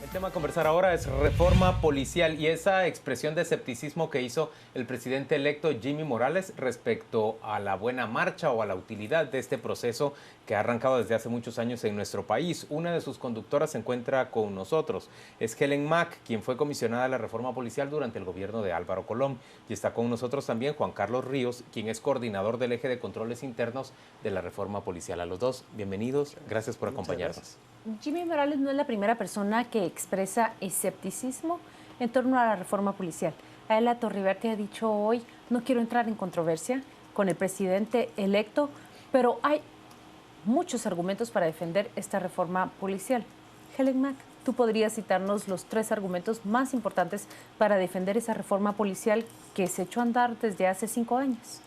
El tema a conversar ahora es reforma policial y esa expresión de escepticismo que hizo el presidente electo Jimmy Morales respecto a la buena marcha o a la utilidad de este proceso que ha arrancado desde hace muchos años en nuestro país. Una de sus conductoras se encuentra con nosotros. Es Helen Mack, quien fue comisionada de la reforma policial durante el gobierno de Álvaro Colón. Y está con nosotros también Juan Carlos Ríos, quien es coordinador del eje de controles internos de la reforma policial. A los dos, bienvenidos. Gracias por acompañarnos. Jimmy Morales no es la primera persona que expresa escepticismo en torno a la reforma policial. Aela Torriberti ha dicho hoy, no quiero entrar en controversia con el presidente electo, pero hay muchos argumentos para defender esta reforma policial. Helen Mack, ¿tú podrías citarnos los 3 argumentos más importantes para defender esa reforma policial que se echó a andar desde hace 5 años?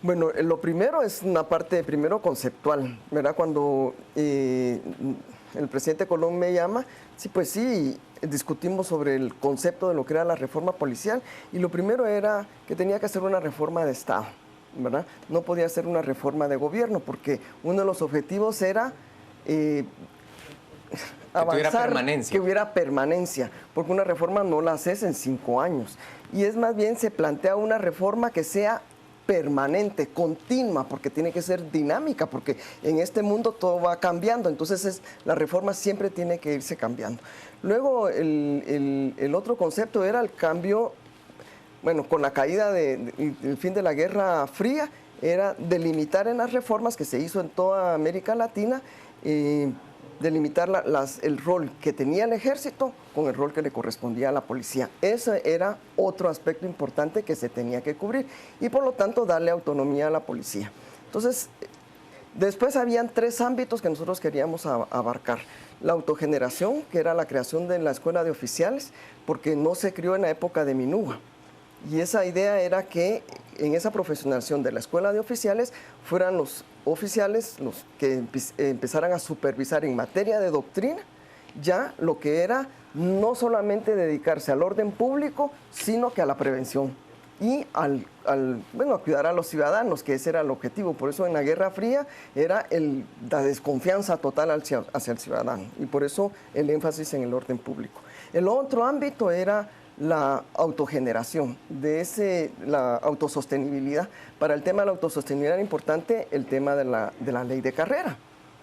Bueno, lo primero es una parte primero conceptual, ¿verdad? Cuando el presidente Colón me llama, sí, discutimos sobre el concepto de lo que era la reforma policial y lo primero era que tenía que hacer una reforma de Estado, ¿verdad? No podía ser una reforma de gobierno porque uno de los objetivos era avanzar, que hubiera permanencia, porque una reforma no la haces en 5 años y es más bien se plantea una reforma que sea permanente, continua, porque tiene que ser dinámica, porque en este mundo todo va cambiando, entonces la reforma siempre tiene que irse cambiando. Luego el otro concepto era el cambio, bueno, con la caída del fin de la Guerra Fría, era delimitar en las reformas que se hizo en toda América Latina, delimitar el rol que tenía el ejército con el rol que le correspondía a la policía. Ese era otro aspecto importante que se tenía que cubrir y por lo tanto darle autonomía a la policía. Entonces, después habían 3 ámbitos que nosotros queríamos abarcar. La autogeneración, que era la creación de la escuela de oficiales, porque no se crió en la época de Minúa. Y esa idea era que en esa profesionalización de la escuela de oficiales fueran los oficiales los que empezaran a supervisar en materia de doctrina ya lo que era no solamente dedicarse al orden público, sino que a la prevención y a cuidar a los ciudadanos, que ese era el objetivo. Por eso en la Guerra Fría era la desconfianza total hacia el ciudadano y por eso el énfasis en el orden público. El otro ámbito era la autogeneración, la autosostenibilidad. Para el tema de la autosostenibilidad era importante el tema de la ley de carrera,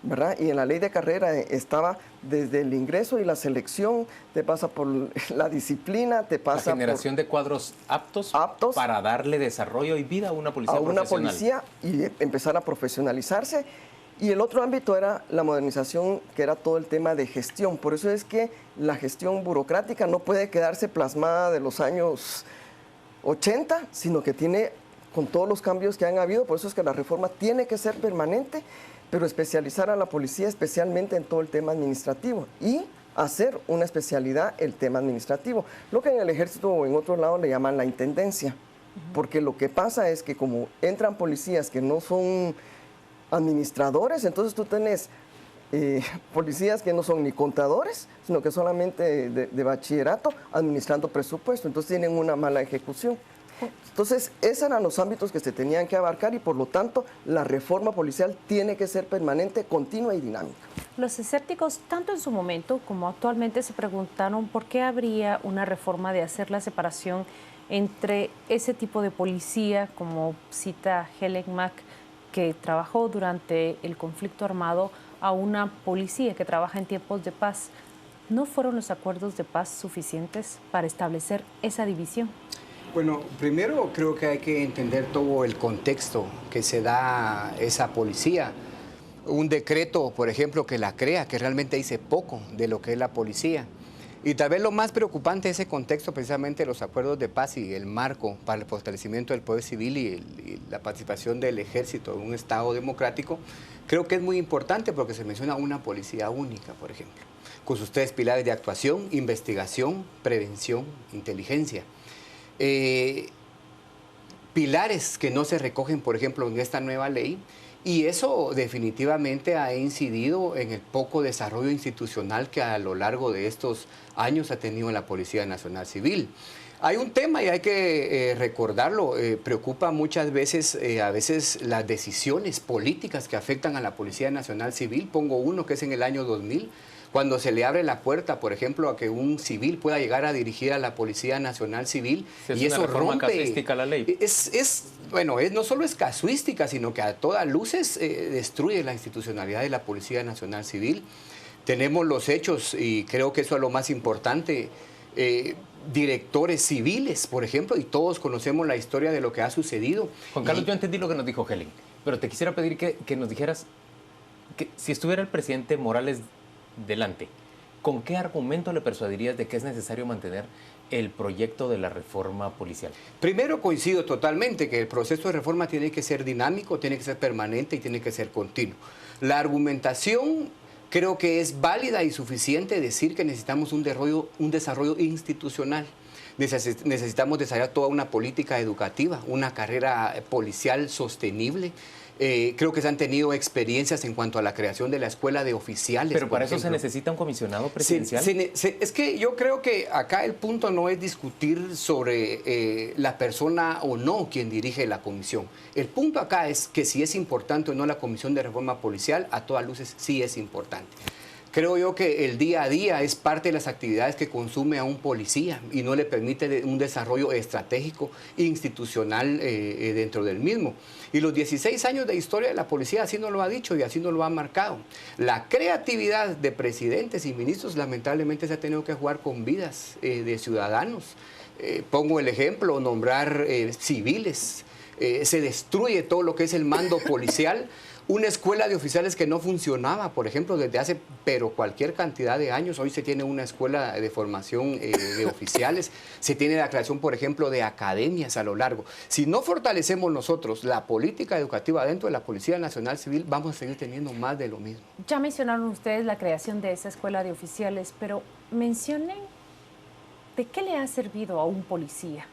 ¿verdad? Y en la ley de carrera estaba desde el ingreso y la selección, te pasa por la disciplina, te pasa la generación de cuadros aptos para darle desarrollo y vida a una policía profesional. A una policía y empezar a profesionalizarse. Y el otro ámbito era la modernización, que era todo el tema de gestión. Por eso es que la gestión burocrática no puede quedarse plasmada de los años 80, sino que tiene, con todos los cambios que han habido, por eso es que la reforma tiene que ser permanente, pero especializar a la policía especialmente en todo el tema administrativo y hacer una especialidad el tema administrativo, lo que en el ejército o en otro lado le llaman la intendencia, porque lo que pasa es que como entran policías que no son administradores, entonces tú tenés policías que no son ni contadores, sino que solamente de bachillerato administrando presupuesto, entonces tienen una mala ejecución. Entonces, esos eran los ámbitos que se tenían que abarcar y por lo tanto la reforma policial tiene que ser permanente, continua y dinámica. Los escépticos, tanto en su momento como actualmente, se preguntaron por qué habría una reforma de hacer la separación entre ese tipo de policía, como cita Helen Mack, que trabajó durante el conflicto armado, a una policía que trabaja en tiempos de paz. ¿No fueron los acuerdos de paz suficientes para establecer esa división? Bueno, primero creo que hay que entender todo el contexto que se da esa policía. Un decreto, por ejemplo, que la crea, que realmente dice poco de lo que es la policía. Y tal vez lo más preocupante de ese contexto, precisamente los acuerdos de paz y el marco para el fortalecimiento del poder civil y la participación del ejército en un Estado democrático, creo que es muy importante porque se menciona una policía única, por ejemplo, con sus 3 pilares de actuación, investigación, prevención, inteligencia. Pilares que no se recogen, por ejemplo, en esta nueva ley, y eso definitivamente ha incidido en el poco desarrollo institucional que a lo largo de estos años ha tenido la Policía Nacional Civil. Hay un tema y hay que recordarlo, preocupa muchas veces, a veces las decisiones políticas que afectan a la Policía Nacional Civil. Pongo uno que es en el año 2000, cuando se le abre la puerta, por ejemplo, a que un civil pueda llegar a dirigir a la Policía Nacional Civil, y eso rompe la ley. Bueno, no solo es casuística, sino que a todas luces destruye la institucionalidad de la Policía Nacional Civil. Tenemos los hechos, y creo que eso es lo más importante, directores civiles, por ejemplo, y todos conocemos la historia de lo que ha sucedido. Juan Carlos, yo entendí lo que nos dijo Helen, pero te quisiera pedir que nos dijeras que si estuviera el presidente Morales delante, ¿con qué argumento le persuadirías de que es necesario mantener el proyecto de la reforma policial? Primero, coincido totalmente que el proceso de reforma tiene que ser dinámico, tiene que ser permanente y tiene que ser continuo. La argumentación creo que es válida y suficiente decir que necesitamos un desarrollo institucional. Necesitamos desarrollar toda una política educativa, una carrera policial sostenible. Creo que se han tenido experiencias en cuanto a la creación de la escuela de oficiales. Pero para eso se necesita un comisionado presidencial. Es que yo creo que acá el punto no es discutir sobre la persona o no quien dirige la comisión. El punto acá es que si es importante o no la comisión de reforma policial, a todas luces sí es importante. Creo yo que el día a día es parte de las actividades que consume a un policía y no le permite un desarrollo estratégico e institucional dentro del mismo. Y los 16 años de historia de la policía así nos lo ha dicho y así nos lo ha marcado. La creatividad de presidentes y ministros lamentablemente se ha tenido que jugar con vidas de ciudadanos. Pongo el ejemplo, nombrar civiles. Se destruye todo lo que es el mando policial. Una escuela de oficiales que no funcionaba, por ejemplo, desde hace cualquier cantidad de años. Hoy se tiene una escuela de formación de oficiales, se tiene la creación, por ejemplo, de academias a lo largo. Si no fortalecemos nosotros la política educativa dentro de la Policía Nacional Civil, vamos a seguir teniendo más de lo mismo. Ya mencionaron ustedes la creación de esa escuela de oficiales, pero mencionen de qué le ha servido a un policía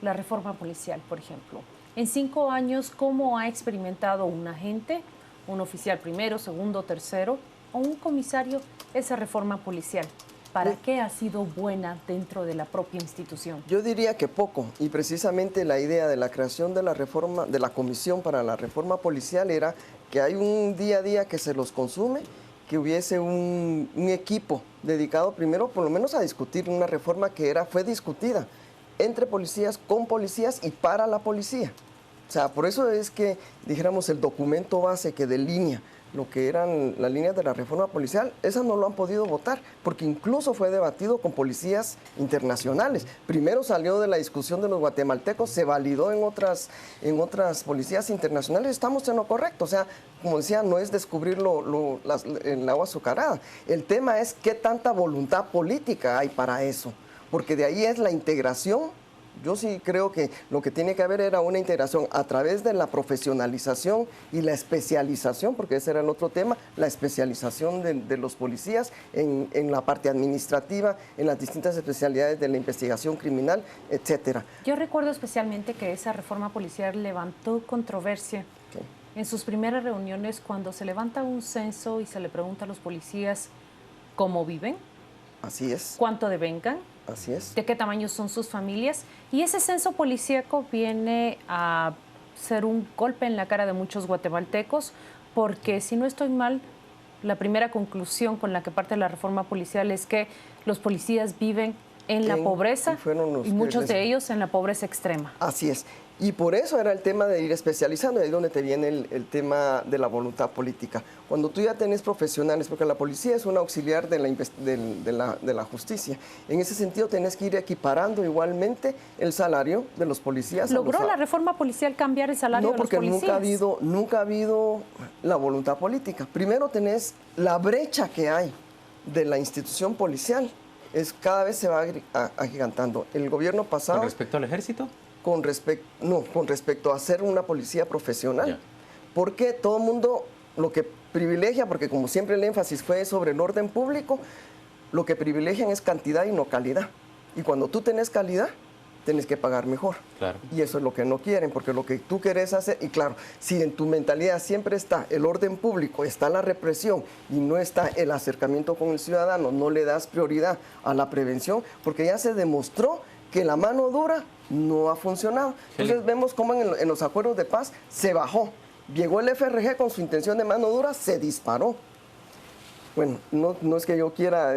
la reforma policial, por ejemplo. En 5 años, ¿cómo ha experimentado un agente, un oficial primero, segundo, tercero o un comisario esa reforma policial? ¿Para qué ha sido buena dentro de la propia institución? Yo diría que poco, y precisamente la idea de la creación de la reforma, de la comisión para la reforma policial era que hay un día a día que se los consume, que hubiese un equipo dedicado primero por lo menos a discutir una reforma que fue discutida entre policías, con policías y para la policía. O sea, por eso es que, dijéramos, el documento base que delinea lo que eran las líneas de la reforma policial, esas no lo han podido votar, porque incluso fue debatido con policías internacionales. Primero salió de la discusión de los guatemaltecos, se validó en otras policías internacionales, estamos en lo correcto. O sea, como decía, no es descubrir el agua azucarada. El tema es qué tanta voluntad política hay para eso, porque de ahí es la integración. Yo sí creo que lo que tiene que haber era una integración a través de la profesionalización y la especialización, porque ese era el otro tema, la especialización de los policías en la parte administrativa, en las distintas especialidades de la investigación criminal, etcétera. Yo recuerdo especialmente que esa reforma policial levantó controversia en sus primeras reuniones cuando se levanta un censo y se le pregunta a los policías cómo viven. Así es. ¿Cuánto devengan? Así es. ¿De qué tamaño son sus familias? Y ese censo policíaco viene a ser un golpe en la cara de muchos guatemaltecos, porque si no estoy mal, la primera conclusión con la que parte la reforma policial es que los policías viven en la pobreza y muchos de ellos en la pobreza extrema. Así es. Y por eso era el tema de ir especializando, ahí es donde te viene el tema de la voluntad política. Cuando tú ya tenés profesionales, porque la policía es un auxiliar de la justicia, en ese sentido tenés que ir equiparando igualmente el salario de los policías. ¿Logró la reforma policial cambiar el salario de los policías? No, porque nunca ha habido la voluntad política. Primero tenés la brecha que hay de la institución policial, cada vez se va agigantando. El gobierno pasado... ¿Con respecto al ejército? Con respecto a ser una policía profesional. Ya. Porque todo el mundo lo que privilegia, porque como siempre el énfasis fue sobre el orden público, lo que privilegian es cantidad y no calidad. Y cuando tú tenés calidad, tenés que pagar mejor. Claro. Y eso es lo que no quieren, porque lo que tú querés hacer, y claro, si en tu mentalidad siempre está el orden público, está la represión y no está el acercamiento con el ciudadano, no le das prioridad a la prevención, porque ya se demostró que la mano dura no ha funcionado. Entonces vemos cómo en los acuerdos de paz se bajó. Llegó el FRG con su intención de mano dura, se disparó. Bueno, no es que yo quiera,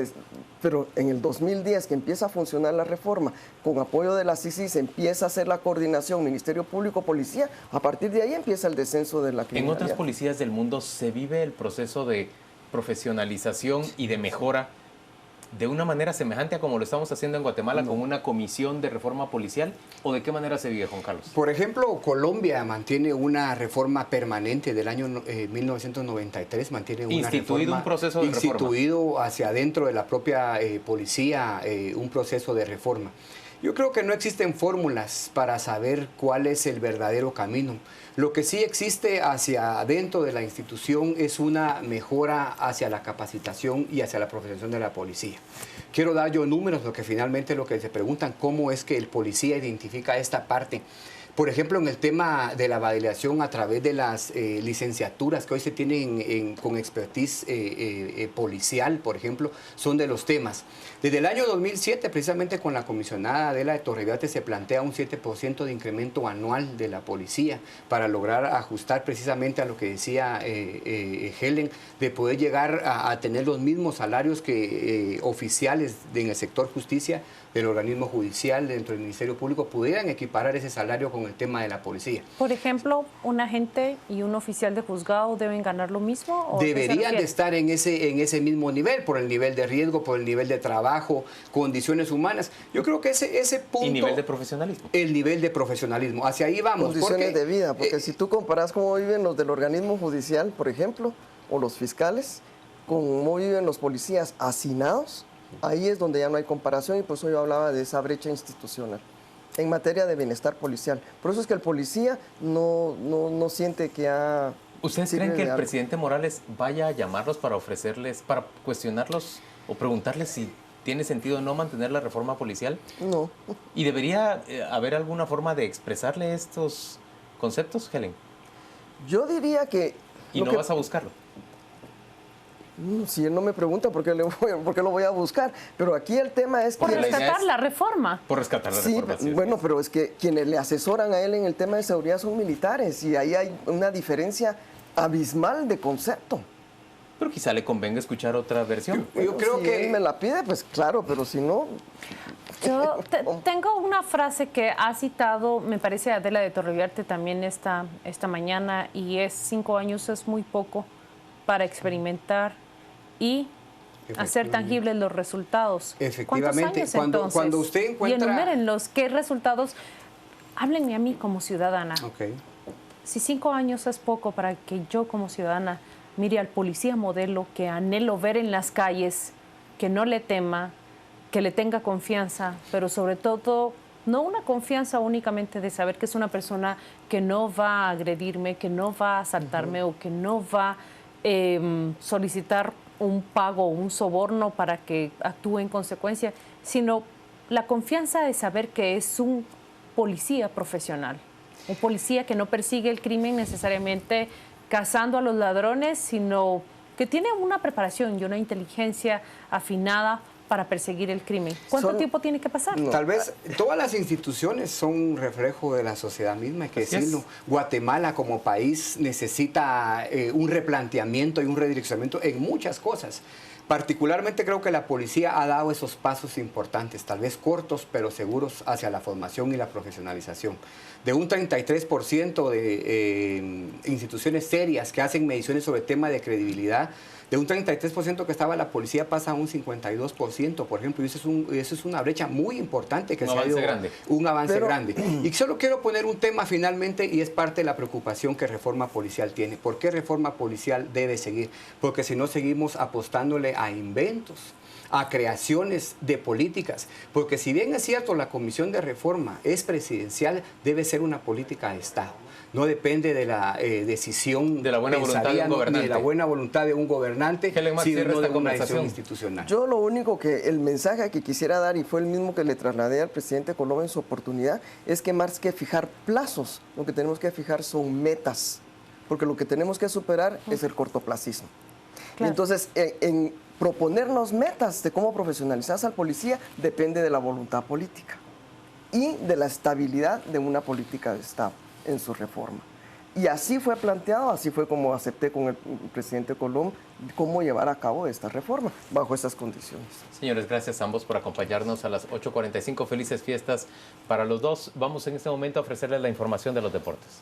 pero en el 2010 que empieza a funcionar la reforma, con apoyo de la CICI se empieza a hacer la coordinación Ministerio Público, Policía, a partir de ahí empieza el descenso de la criminalidad. ¿En otras policías del mundo se vive el proceso de profesionalización y de mejora de una manera semejante a como lo estamos haciendo en Guatemala con una comisión de reforma policial? ¿O de qué manera se vive, Juan Carlos? Por ejemplo, Colombia mantiene una reforma permanente del año 1993, mantiene una instituido un proceso de reforma. Instituido hacia adentro de la propia policía un proceso de reforma. Yo creo que no existen fórmulas para saber cuál es el verdadero camino. Lo que sí existe hacia adentro de la institución es una mejora hacia la capacitación y hacia la profesión de la policía. Quiero dar yo números, porque finalmente lo que se preguntan, ¿cómo es que el policía identifica esta parte? Por ejemplo, en el tema de la validación a través de las licenciaturas que hoy se tienen con expertise policial, por ejemplo, son de los temas. Desde el año 2007, precisamente con la comisionada Adela de Torreviearte, se plantea un 7% de incremento anual de la policía para lograr ajustar precisamente a lo que decía Helen, de poder llegar a tener los mismos salarios que oficiales en el sector justicia, del organismo judicial, dentro del Ministerio Público, pudieran equiparar ese salario con el tema de la policía. Por ejemplo, ¿un agente y un oficial de juzgado deben ganar lo mismo? ¿O deberían de estar en ese mismo nivel, por el nivel de riesgo, por el nivel de trabajo, condiciones humanas. Yo creo que ese punto... ¿Y nivel de profesionalismo? El nivel de profesionalismo. Hacia ahí vamos. Condiciones de vida, porque si tú comparas cómo viven los del organismo judicial, por ejemplo, o los fiscales, con cómo viven los policías hacinados, ahí es donde ya no hay comparación, y por eso yo hablaba de esa brecha institucional en materia de bienestar policial. Por eso es que el policía no siente que ha... ¿Ustedes creen que el presidente Morales vaya a llamarlos para ofrecerles, para cuestionarlos o preguntarles si tiene sentido no mantener la reforma policial? No. ¿Y debería haber alguna forma de expresarle estos conceptos, Helen? Yo diría que... ¿Y no vas a buscarlo? Si él no me pregunta, ¿por qué lo voy a buscar? Pero aquí el tema es que... Por rescatar la reforma. Por rescatar la reforma. Sí, bueno, pero es que quienes le asesoran a él en el tema de seguridad son militares, y ahí hay una diferencia abismal de concepto. Pero quizá le convenga escuchar otra versión. Yo creo si que él me la pide, pues claro, pero si no... Yo tengo una frase que ha citado, me parece, Adela de Torreviearte también esta mañana, y es: 5 años es muy poco para experimentar y hacer tangibles los resultados. Efectivamente, cuando usted encuentra... Y enumérenlos, ¿qué resultados? Háblenme a mí como ciudadana. Okay. Si 5 años es poco para que yo como ciudadana mire al policía modelo que anhelo ver en las calles, que no le tema, que le tenga confianza, pero sobre todo no una confianza únicamente de saber que es una persona que no va a agredirme, que no va a asaltarme o que no va solicitar un pago o un soborno para que actúe en consecuencia, sino la confianza de saber que es un policía profesional, un policía que no persigue el crimen necesariamente cazando a los ladrones, sino que tiene una preparación y una inteligencia afinada para perseguir el crimen. ¿Cuánto tiempo tiene que pasar? No. Tal vez todas las instituciones son un reflejo de la sociedad misma, hay que decirlo. Guatemala como país necesita un replanteamiento y un redireccionamiento en muchas cosas. Particularmente creo que la policía ha dado esos pasos importantes, tal vez cortos pero seguros, hacia la formación y la profesionalización. De un 33% de instituciones serias que hacen mediciones sobre tema de credibilidad, de un 33% que estaba la policía pasa a un 52%, por ejemplo, y eso es una brecha muy importante que un avance grande. Un avance grande. Y solo quiero poner un tema finalmente, y es parte de la preocupación que Reforma Policial tiene. ¿Por qué Reforma Policial debe seguir? Porque si no seguimos apostándole a inventos, a creaciones de políticas, porque si bien es cierto la Comisión de Reforma es presidencial, debe ser una política de Estado. No depende de la decisión de la buena voluntad de un gobernante, ni de la buena voluntad de un gobernante, sino de una decisión institucional. Yo lo único que, el mensaje que quisiera dar, y fue el mismo que le trasladé al presidente Coloma en su oportunidad, es que más que fijar plazos, lo que tenemos que fijar son metas, porque lo que tenemos que superar es el cortoplacismo. Claro. Entonces, en proponernos metas de cómo profesionalizar al policía depende de la voluntad política. y de la estabilidad de una política de Estado en su reforma. Y así fue planteado, así fue como acepté con el presidente Colom cómo llevar a cabo esta reforma bajo esas condiciones. Señores, gracias a ambos por acompañarnos a las 8:45. Felices fiestas para los dos. Vamos en este momento a ofrecerles la información de los deportes.